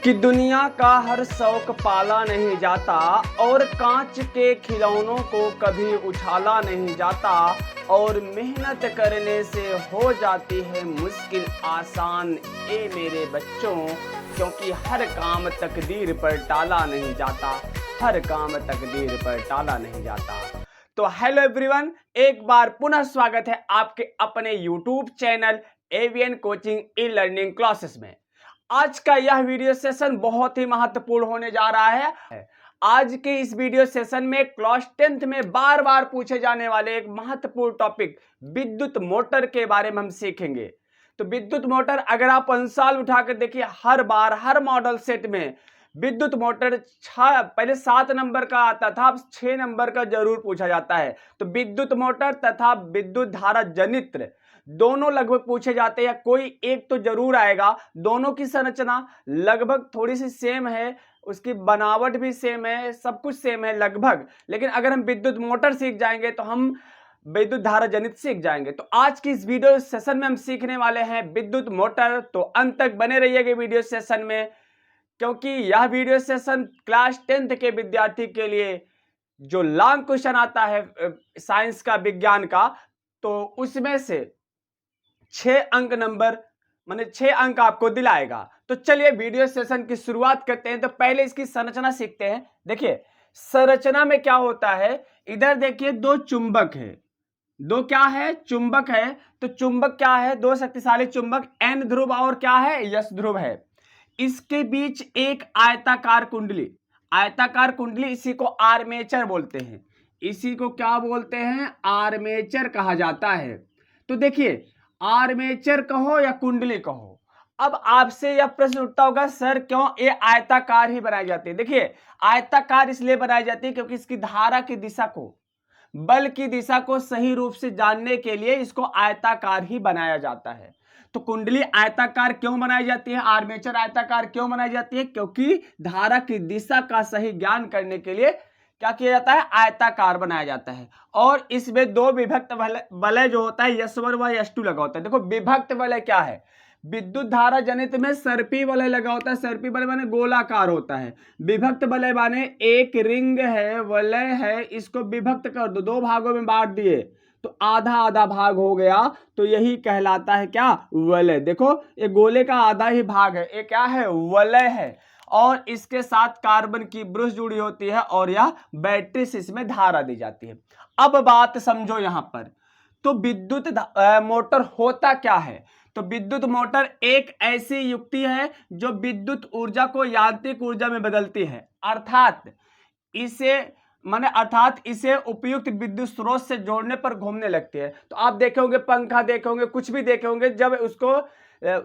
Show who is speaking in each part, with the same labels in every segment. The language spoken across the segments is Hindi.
Speaker 1: कि दुनिया का हर शौक पाला नहीं जाता और कांच के खिलौनों को कभी उछाला नहीं जाता और मेहनत करने से हो जाती है मुश्किल आसान ए मेरे बच्चों, क्योंकि हर काम तकदीर पर टाला नहीं जाता, हर काम तकदीर पर टाला नहीं जाता। तो हेलो एवरीवन, एक बार पुनः स्वागत है आपके अपने YouTube channel AVN coaching e learning classes में। आज का यह वीडियो सेशन बहुत ही महत्वपूर्ण होने जा रहा है। आज के इस वीडियो सेशन में क्लास 10th में बार बार पूछे जाने वाले एक महत्वपूर्ण टॉपिक विद्युत मोटर के बारे में हम सीखेंगे। तो विद्युत मोटर अगर आप अंसाल उठाकर देखिए, हर बार हर मॉडल सेट में विद्युत मोटर पहले 7 नंबर का आता था, अब 6 नंबर का जरूर पूछा जाता है। तो विद्युत मोटर तथा विद्युत धारा जनित्र दोनों लगभग पूछे जाते हैं, कोई एक तो जरूर आएगा। दोनों की संरचना लगभग थोड़ी सी सेम है, उसकी बनावट भी सेम है, सब कुछ सेम है लगभग। लेकिन अगर हम विद्युत मोटर सीख जाएंगे तो हम विद्युत धारा जनित सीख जाएंगे। तो आज की इस वीडियो सेशन में हम सीखने वाले हैं विद्युत मोटर। तो अंत तक बने रहिएगा वीडियो सेशन में, क्योंकि यह वीडियो सेशन क्लास 10th के विद्यार्थी के लिए जो लॉन्ग क्वेश्चन आता है साइंस का, विज्ञान का, तो उसमें से 6 अंक नंबर माने 6 अंक आपको दिलाएगा। तो चलिए वीडियो सेशन की शुरुआत करते हैं। तो पहले इसकी संरचना सीखते हैं। देखिए संरचना में क्या होता है, इधर देखिए दो चुंबक है, दो क्या है, चुंबक है। तो चुंबक क्या है, दो शक्तिशाली चुंबक, N ध्रुव और क्या है, S ध्रुव है। इसके बीच एक आयताकार कुंडली, आयताकार कुंडली, इसी को आर्मेचर बोलते हैं। इसी को क्या बोलते हैं, आर्मेचर कहा जाता है। तो देखिए आर्मेचर कहो या कुंडली कहो, अब आपसे यह प्रश्न उठता होगा, सर क्यों ये आयताकार ही बनाई जाती है। देखिए आयताकार इसलिए बनाई जाती है क्योंकि इसकी धारा की दिशा को, बल की दिशा को सही रूप से जानने के लिए इसको आयताकार ही बनाया जाता है। तो कुंडली आयताकार क्यों बनाई जाती है, आर्मेचर आयताकार क्यों बनाई जाती है, क्योंकि धारा की दिशा का सही ज्ञान करने के लिए क्या किया जाता है, आयताकार बनाया जाता है। और इसमें दो विभक्त वलय जो होता है, S1 व S2 लगा होता है। देखो विभक्त वलय क्या है, विद्युत धारा जनित में सर्पी वलय लगा होता है। सर्पी वलय माने गोलाकार होता है। विभक्त वलय माने एक रिंग है, वलय है, इसको विभक्त कर दो, दो भागों में बांट दिए तो आधा आधा भाग हो गया, तो यही कहलाता है क्या, वलय। देखो ये गोले का आधा ही भाग है, ये क्या है, वलय है। और इसके साथ कार्बन की ब्रश जुड़ी होती है और यह बैटरी से इसमें धारा दी जाती है। अब बात समझो यहां पर, तो विद्युत मोटर होता क्या है। तो विद्युत मोटर एक ऐसी युक्ति है जो विद्युत ऊर्जा को यांत्रिक ऊर्जा में बदलती है, अर्थात इसे उपयुक्त विद्युत स्रोत से जोड़ने पर घूमने लगती है। तो आप देखे होंगे पंखा, देखे होंगे, कुछ भी देखे होंगे, जब उसको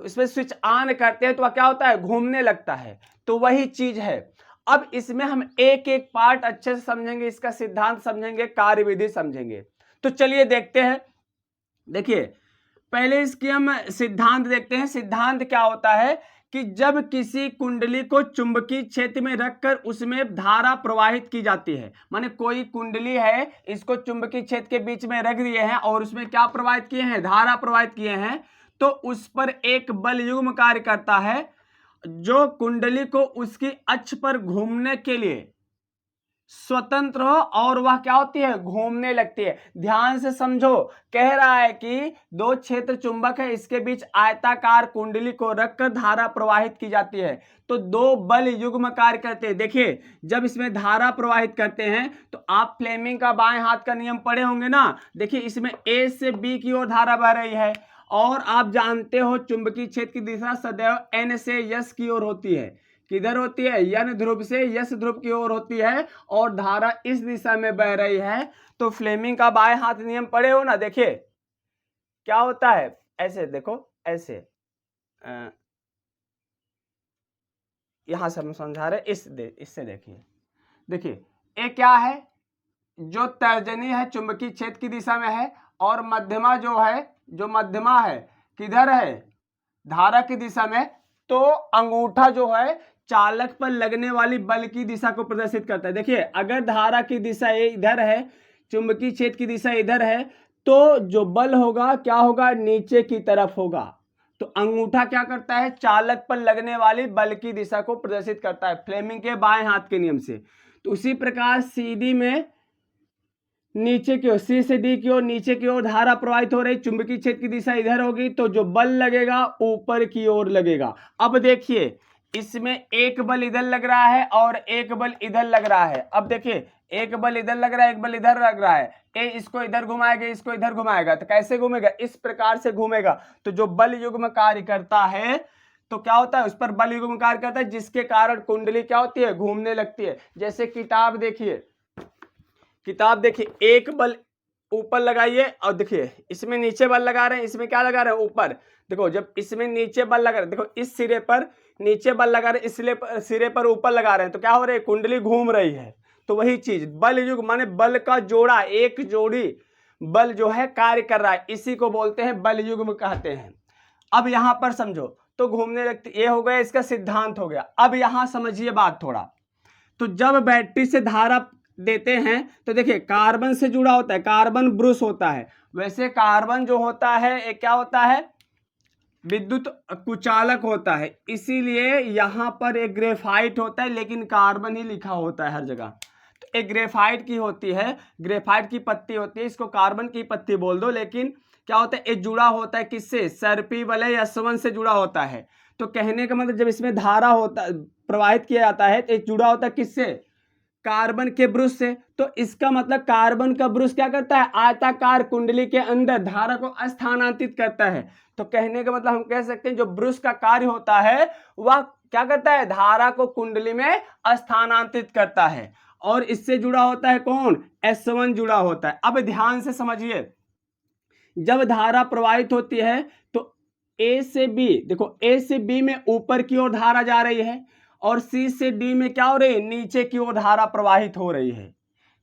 Speaker 1: इसमें स्विच ऑन करते हैं तो वह क्या होता है, घूमने लगता है। तो वही चीज है। अब इसमें हम एक एक पार्ट अच्छे से समझेंगे, इसका सिद्धांत समझेंगे, कार्यविधि समझेंगे। तो चलिए देखते हैं। देखिए पहले इसकी हम सिद्धांत देखते हैं। सिद्धांत क्या होता है कि जब किसी कुंडली को चुंबकीय क्षेत्र में रखकर उसमें धारा प्रवाहित की जाती है, माने कोई कुंडली है, इसको चुंबकीय क्षेत्र के बीच में रख दिए हैं और उसमें क्या प्रवाहित किए हैं, धारा प्रवाहित किए हैं, तो उस पर एक बल युग्म कार्य करता है जो कुंडली को उसकी अक्ष पर घूमने के लिए स्वतंत्र हो और वह क्या होती है, घूमने लगती है। ध्यान से समझो, कह रहा है कि दो क्षेत्र चुंबक है, इसके बीच आयताकार कुंडली को रखकर धारा प्रवाहित की जाती है, तो दो बल युग्म कार्य करते हैं। देखिए जब इसमें धारा प्रवाहित करते हैं तो आप फ्लेमिंग का बाएं हाथ का नियम पढ़े होंगे ना। देखिए इसमें A से B की ओर धारा बह रही है और आप जानते हो चुंबकीय क्षेत्र की दिशा सदैव N से S की ओर होती है। किधर होती है, N ध्रुव से S ध्रुव की ओर होती है और धारा इस दिशा में बह रही है। तो फ्लेमिंग का बाएं हाथ नियम पढ़े हो ना। देखिए क्या होता है, ऐसे देखो, ऐसे यहां से हम समझा रहे, इससे देखिए ये क्या है, जो तर्जनी है चुंबकीय क्षेत्र की दिशा में है और मध्यमा जो है, जो मध्यमा है किधर है, धारा की दिशा में। तो अंगूठा जो है चालक पर लगने वाली बल की दिशा को प्रदर्शित करता है। देखिए अगर धारा की दिशा इधर है, चुंबकीय क्षेत्र की दिशा इधर है, तो जो बल होगा क्या होगा, नीचे की तरफ होगा। तो अंगूठा क्या करता है, चालक पर लगने वाली बल की दिशा को प्रदर्शित करता है फ्लेमिंग के बाएं हाथ के नियम से। तो उसी प्रकार CD में नीचे की ओर, C से D की ओर नीचे की ओर धारा प्रवाहित हो रही, चुंबकीय क्षेत्र की दिशा इधर होगी, तो जो बल लगेगा ऊपर की ओर लगेगा। अब देखिए इसमें एक बल इधर लग रहा है और एक बल इधर लग रहा है। अब देखिए एक बल इधर लग रहा है, एक बल इधर लग रहा है, ए इसको इधर घुमाएगा, इसको इधर घुमाएगा, तो कैसे घूमेगा, इस प्रकार से घूमेगा। तो जो बल युग्म कार्य करता है तो क्या होता है, उस पर बल युग्म कार्य करता है, जिसके कारण कुंडली क्या होती है, घूमने लगती है। जैसे किताब देखिए, किताब देखिए, एक बल ऊपर लगाइए और देखिए इसमें नीचे बल लगा रहे हैं, इसमें क्या लगा रहे हैं, ऊपर। देखो जब इसमें नीचे बल लगा रहे हैं, देखो इस सिरे पर नीचे बल लगा रहे हैं, इसलिए सिरे पर ऊपर लगा रहे हैं, तो क्या हो रहा है, कुंडली घूम रही है। तो वही चीज बल युग्म माने बल का जोड़ा, एक जोड़ी बल जो है कार्य कर रहा है, इसी को बोलते हैं बल युग्म कहते हैं। अब यहां पर समझो, तो घूमने लगती, ये हो गया इसका सिद्धांत हो गया। अब यहां समझिए बात थोड़ा, तो जब बैटरी से धारा देते हैं तो देखिए कार्बन से जुड़ा होता है, कार्बन ब्रुश होता है। वैसे कार्बन जो होता है एक क्या होता है, विद्युत कुचालक होता है, इसीलिए यहां पर एक ग्रेफाइट होता है, लेकिन कार्बन ही लिखा होता है हर जगह। तो एक ग्रेफाइट की होती है, ग्रेफाइट की पत्ती होती है, इसको कार्बन की पत्ती बोल दो, लेकिन क्या होता है, ये जुड़ा होता है किससे, सर्पी वलय S1 से जुड़ा होता है। तो कहने का मतलब जब इसमें धारा होता प्रवाहित किया जाता है तो जुड़ा होता है किससे, कार्बन के ब्रुश से। तो इसका मतलब कार्बन का ब्रुश क्या करता है, आयताकार कुंडली के अंदर धारा को स्थानांतरित करता है। तो कहने का मतलब हम कह सकते हैं जो ब्रुश का कार्य होता है वह क्या करता है, धारा को कुंडली में स्थानांतरित करता है, और इससे जुड़ा होता है कौन, S1 जुड़ा होता है। अब ध्यान से समझिए, जब धारा प्रवाहित होती है तो A से B, देखो A से B में ऊपर की ओर धारा जा रही है, और C से D में क्या हो रही है, नीचे की ओर धारा प्रवाहित हो रही है।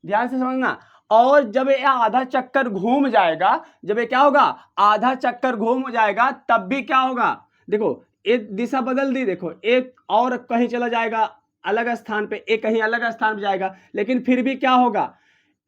Speaker 1: ध्यान से समझना। और जब ये आधा चक्कर घूम जाएगा, जब ये क्या होगा, आधा चक्कर घूम जाएगा, तब भी क्या होगा, देखो एक दिशा बदल दी, देखो एक और कहीं चला जाएगा अलग स्थान पे, एक कहीं अलग स्थान पे जाएगा, लेकिन फिर भी क्या होगा,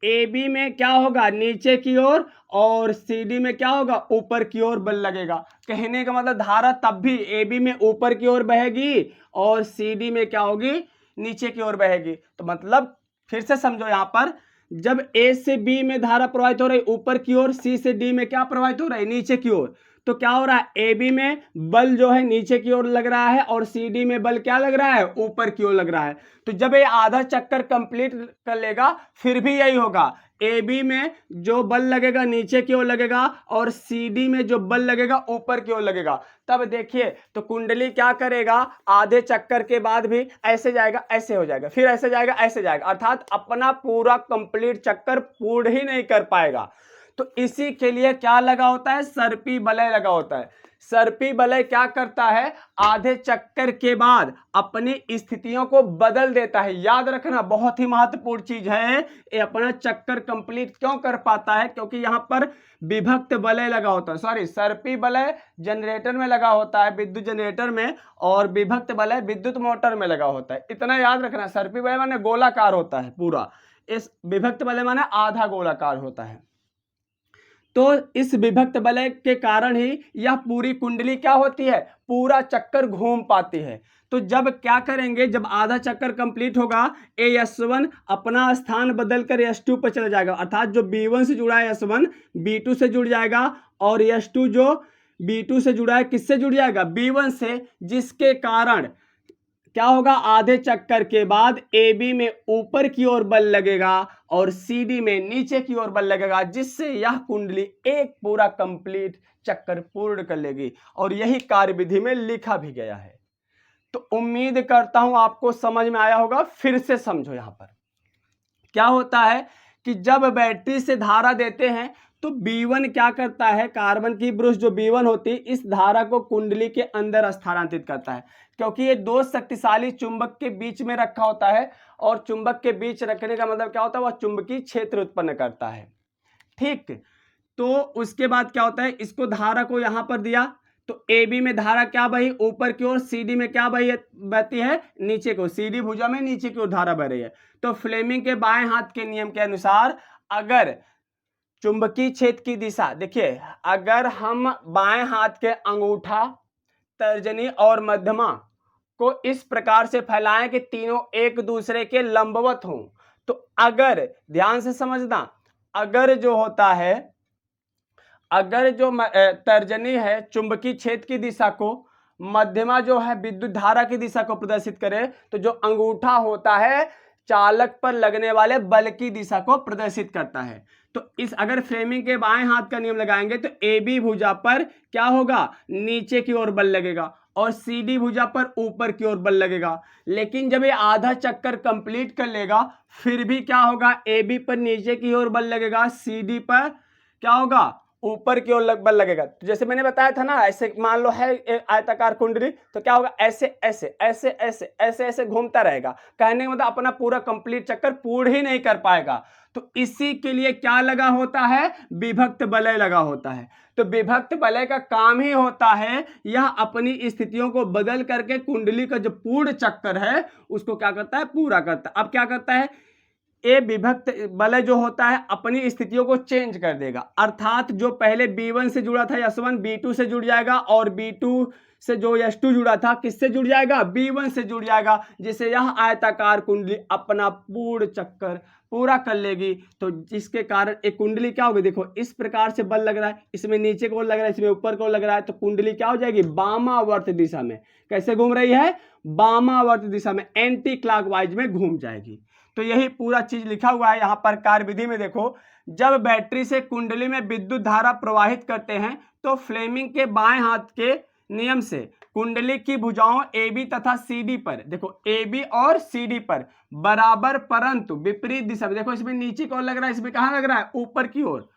Speaker 1: AB में क्या होगा, नीचे की ओर, और CD में क्या होगा, ऊपर की ओर बल लगेगा। कहने का मतलब धारा तब भी AB में ऊपर की ओर बहेगी और CD में क्या होगी, नीचे की ओर बहेगी। तो मतलब फिर से समझो, यहां पर जब A से B में धारा प्रवाहित हो रही ऊपर की ओर, C से D में क्या प्रवाहित हो रहा है, नीचे की ओर, तो क्या हो रहा है, AB में बल जो है नीचे की ओर लग रहा है, और CD में बल क्या लग रहा है, ऊपर की ओर लग रहा है। तो जब ये आधा चक्कर कंप्लीट कर लेगा फिर भी यही होगा, AB में जो बल लगेगा नीचे की ओर लगेगा, और CD में जो बल लगेगा ऊपर की ओर लगेगा। तब देखिए तो कुंडली क्या करेगा, आधे चक्कर के बाद भी ऐसे जाएगा, ऐसे हो जाएगा, फिर ऐसे जाएगा, ऐसे जाएगा, अर्थात अपना पूरा कंप्लीट चक्कर पूर्ण ही नहीं कर पाएगा। तो इसी के लिए क्या लगा होता है, सर्पी वलय लगा होता है। सर्पी वलय क्या करता है, आधे चक्कर के बाद अपनी स्थितियों को बदल देता है। याद रखना बहुत ही महत्वपूर्ण चीज है, ये अपना चक्कर कंप्लीट क्यों कर पाता है, क्योंकि यहां पर विभक्त वलय लगा होता है, सॉरी सर्पी वलय जनरेटर में लगा होता है, विद्युत जनरेटर में, और विभक्त वलय विद्युत मोटर में लगा होता है। इतना याद रखना, सर्पी वलय माने गोलाकार होता है पूरा, इस विभक्त वलय माने आधा गोलाकार होता है। तो इस विभक्त वलय के कारण ही यह पूरी कुंडली क्या होती है, पूरा चक्कर घूम पाती है। तो जब क्या करेंगे, जब आधा चक्कर कंप्लीट होगा, S1 अपना स्थान बदलकर S2 पर चला जाएगा, अर्थात जो B1 से जुड़ा है S1 B2 से जुड़ जाएगा, और S2 जो B2 से जुड़ा है किससे जुड़ जाएगा, B1 से, जिसके कारण क्या होगा, आधे चक्कर के बाद AB में ऊपर की ओर बल लगेगा और CD में नीचे की ओर बल लगेगा, जिससे यह कुंडली एक पूरा कंप्लीट चक्कर पूर्ण कर लेगी, और यही कार्यविधि में लिखा भी गया है। तो उम्मीद करता हूं आपको समझ में आया होगा। फिर से समझो, यहां पर क्या होता है कि जब बैटरी से धारा देते हैं तो B1 क्या करता है, कार्बन की ब्रुश जो B1 होती है, इस धारा को कुंडली के अंदर स्थानांतरित करता है, क्योंकि ये दो शक्तिशाली चुंबक के बीच में रखा होता है, और चुंबक के बीच रखने का मतलब क्या होता है, वह चुंबकीय क्षेत्र उत्पन्न करता है। ठीक, तो उसके बाद क्या होता है, इसको धारा को यहां पर दिया, तो AB में धारा क्या बही, ऊपर की ओर, CD में क्या बहती है, नीचे की ओर, CD भुजा में नीचे की ओर धारा बह रही है। तो फ्लेमिंग के बाएं हाथ के नियम के अनुसार अगर चुंबकीय क्षेत्र की दिशा, देखिए अगर हम बाएं हाथ के अंगूठा, तर्जनी और मध्यमा को इस प्रकार से फैलाएं कि तीनों एक दूसरे के लंबवत हों, तो अगर ध्यान से समझना, अगर जो होता है, अगर जो तर्जनी है चुंबकीय क्षेत्र की दिशा को, मध्यमा जो है विद्युत धारा की दिशा को प्रदर्शित करे, तो जो अंगूठा होता है चालक पर लगने वाले बल की दिशा को प्रदर्शित करता है। तो इस अगर फ्लेमिंग के बाएं हाथ का नियम लगाएंगे तो ए बी भुजा पर क्या होगा, नीचे की ओर बल लगेगा और सी डी भुजा पर ऊपर की ओर बल लगेगा। लेकिन जब ये आधा चक्कर कंप्लीट कर लेगा फिर भी क्या होगा, ए बी पर नीचे की ओर बल लगेगा, सी डी पर क्या होगा, ऊपर की ओर बल लगेगा। तो जैसे मैंने बताया था ना, ऐसे मान लो है आयताकार कुंडली, तो क्या होगा, ऐसे ऐसे ऐसे ऐसे ऐसे ऐसे घूमता रहेगा। कहने का मतलब अपना पूरा कंप्लीट चक्कर पूर्ण ही नहीं कर पाएगा। तो इसी के लिए क्या लगा होता है, विभक्त वलय लगा होता है। तो विभक्त वलय का काम ही होता है यह अपनी स्थितियों को बदल करके कुंडली का जो पूर्ण चक्कर है उसको क्या करता है, पूरा करता है। अब क्या करता है, ए विभक्त वलय जो होता है अपनी स्थितियों को चेंज कर देगा, अर्थात जो पहले B1 से जुड़ा था S1 B2 से जुड़ जाएगा और B2 से जो S2 जुड़ा था किससे जुड़ जाएगा, B1 से जुड़ जाएगा, जिससे यह आयताकार कुंडली अपना पूर्ण चक्कर पूरा कर लेगी। तो जिसके कारण एक कुंडली क्या होगी, देखो इस प्रकार से बल लग रहा है, इसमें नीचे को लग रहा है, इसमें ऊपर को लग रहा है, तो कुंडली क्या हो जाएगी, वामावर्त दिशा में। कैसे घूम रही है, वामावर्त दिशा में, एंटी क्लॉकवाइज में घूम जाएगी। तो यही पूरा चीज लिखा हुआ है यहाँ पर कार्यविधि में। देखो, जब बैटरी से कुंडली में विद्युत धारा प्रवाहित करते हैं तो फ्लेमिंग के बाएं हाथ के नियम से कुंडली की भुजाओं ए बी तथा सी डी पर, देखो ए बी और सी डी पर बराबर परंतु विपरीत दिशा में, देखो इसमें नीचे की ओर लग रहा है, इसमें कहाँ लग रहा है, ऊपर की ओर,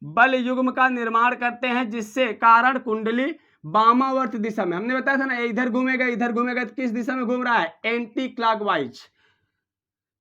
Speaker 1: बल युग्म का निर्माण करते हैं, जिससे कारण कुंडली वामावर्त दिशा में, हमने बताया था ना इधर घूमेगा इधर घूमेगा, तो किस दिशा में घूम रहा है, एंटी क्लॉकवाइज।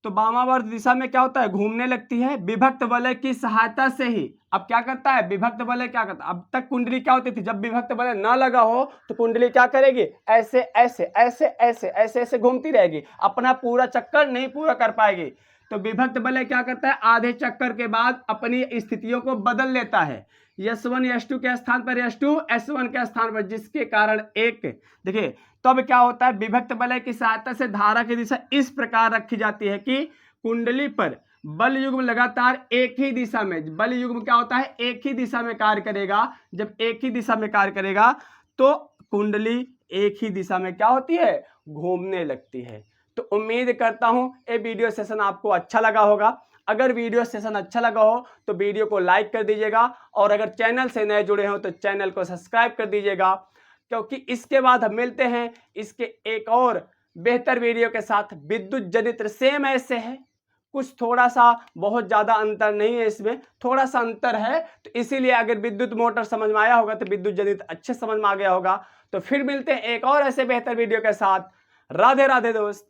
Speaker 1: तो वामावर्त दिशा में क्या होता है, घूमने लगती है। विभक्त वलय की सहायता से ही अब क्या करता है, विभक्त वलय क्या करता है, अब तक कुंडली क्या होती थी, जब विभक्त वलय ना लगा हो तो कुंडली क्या करेगी, ऐसे ऐसे ऐसे ऐसे ऐसे ऐसे घूमती रहेगी, अपना पूरा चक्कर नहीं पूरा कर पाएगी। तो विभक्त वलय क्या करता है, आधे चक्कर के बाद अपनी स्थितियों को बदल लेता है, S1 S2 के स्थान पर S2 S1 के स्थान पर, जिसके कारण एक, देखिए तब क्या होता है, विभक्त वलय की सहायता से धारा की दिशा इस प्रकार रखी जाती है कि कुंडली पर बल युग्म लगातार एक ही दिशा में, बल युग्म क्या होता है, एक ही दिशा में कार्य करेगा। जब एक ही दिशा में कार्य करेगा तो कुंडली एक ही दिशा में क्या होती है, घूमने लगती है। तो उम्मीद करता हूं ये वीडियो सेशन आपको अच्छा लगा होगा। अगर वीडियो सेशन अच्छा लगा हो तो वीडियो को लाइक कर दीजिएगा, और अगर चैनल से नए जुड़े हो तो चैनल को सब्सक्राइब कर दीजिएगा, क्योंकि इसके बाद हम मिलते हैं इसके एक और बेहतर वीडियो के साथ। विद्युत जनित्र सेम ऐसे है, कुछ थोड़ा सा, बहुत ज़्यादा अंतर नहीं है, इसमें थोड़ा सा अंतर है, तो इसीलिए अगर विद्युत मोटर समझ में आया होगा तो विद्युत जनित्र अच्छे समझ में आ गया होगा। तो फिर मिलते हैं एक और ऐसे बेहतर वीडियो के साथ। राधे राधे दोस्त।